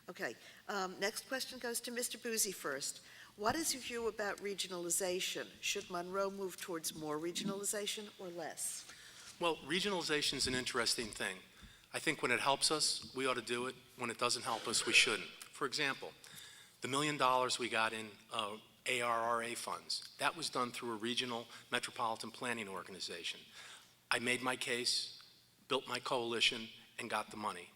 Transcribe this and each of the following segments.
Okay, next question goes to Mr. Buzi first. What is your view about regionalization? Should Monroe move towards more regionalization or less? Well, regionalization is an interesting thing. I think when it helps us, we ought to do it. When it doesn't help us, we shouldn't. For example, the $1 million we got in ARRA funds, that was done through a regional metropolitan planning organization. I made my case, built my coalition, and got the money.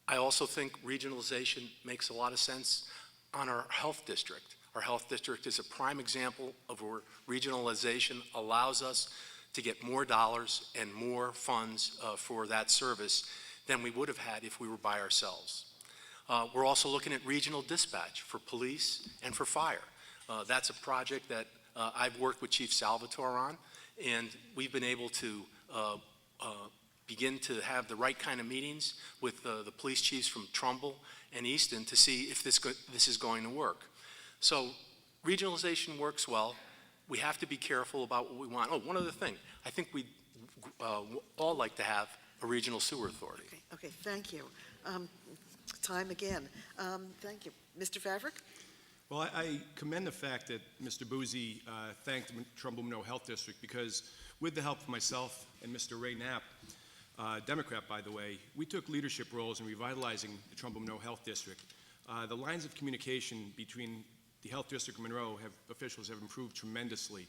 I also think regionalization makes a lot of sense on our health district. Our health district is a prime example of where regionalization allows us to get more dollars and more funds for that service than we would have had if we were by ourselves. We're also looking at regional dispatch for police and for fire. That's a project that I've worked with Chief Salvatore on, and we've been able to begin to have the right kind of meetings with the police chiefs from Trumbull and Easton to see if this is going to work. So regionalization works well. We have to be careful about what we want. Oh, one other thing. I think we'd all like to have a regional sewer authority. Okay, thank you. Time again. Thank you. Mr. Vavrek? Well, I commend the fact that Mr. Buzi thanked the Trumbull Monroe Health District, because with the help of myself and Mr. Ray Knapp, Democrat, by the way, we took leadership roles in revitalizing the Trumbull Monroe Health District. The lines of communication between the Health District and Monroe officials have improved tremendously.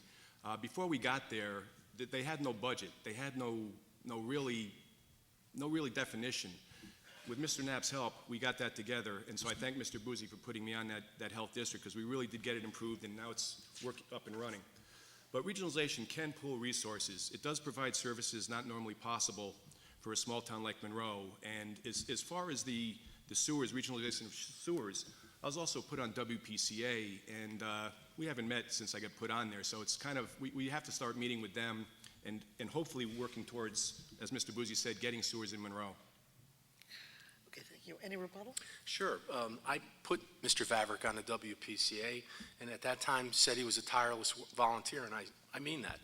Before we got there, they had no budget. They had no really definition. With Mr. Knapp's help, we got that together, and so I thank Mr. Buzi for putting me on that health district, because we really did get it improved, and now it's up and running. But regionalization can pool resources. It does provide services not normally possible for a small town like Monroe. And as far as the sewers, regionalization of sewers, I was also put on WPCA, and we haven't met since I got put on there. So it's kind of, we have to start meeting with them and hopefully working towards, as Mr. Buzi said, getting sewers in Monroe. Okay, thank you. Any rebuttal? Sure. I put Mr. Vavrek on the WPCA, and at that time said he was a tireless volunteer, and I mean that.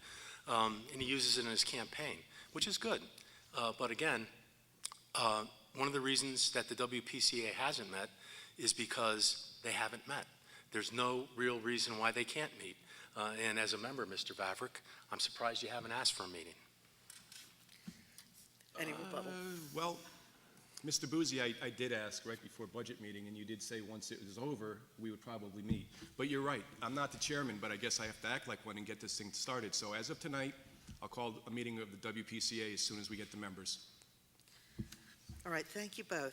And he uses it in his campaign, which is good. But again, one of the reasons that the WPCA hasn't met is because they haven't met. There's no real reason why they can't meet. And as a member, Mr. Vavrek, I'm surprised you haven't asked for a meeting. Any rebuttal? Well, Mr. Buzi, I did ask right before budget meeting, and you did say once it was over, we would probably meet. But you're right. I'm not the chairman, but I guess I have to act like one and get this thing started. So as of tonight, I'll call a meeting of the WPCA as soon as we get the members. All right, thank you both.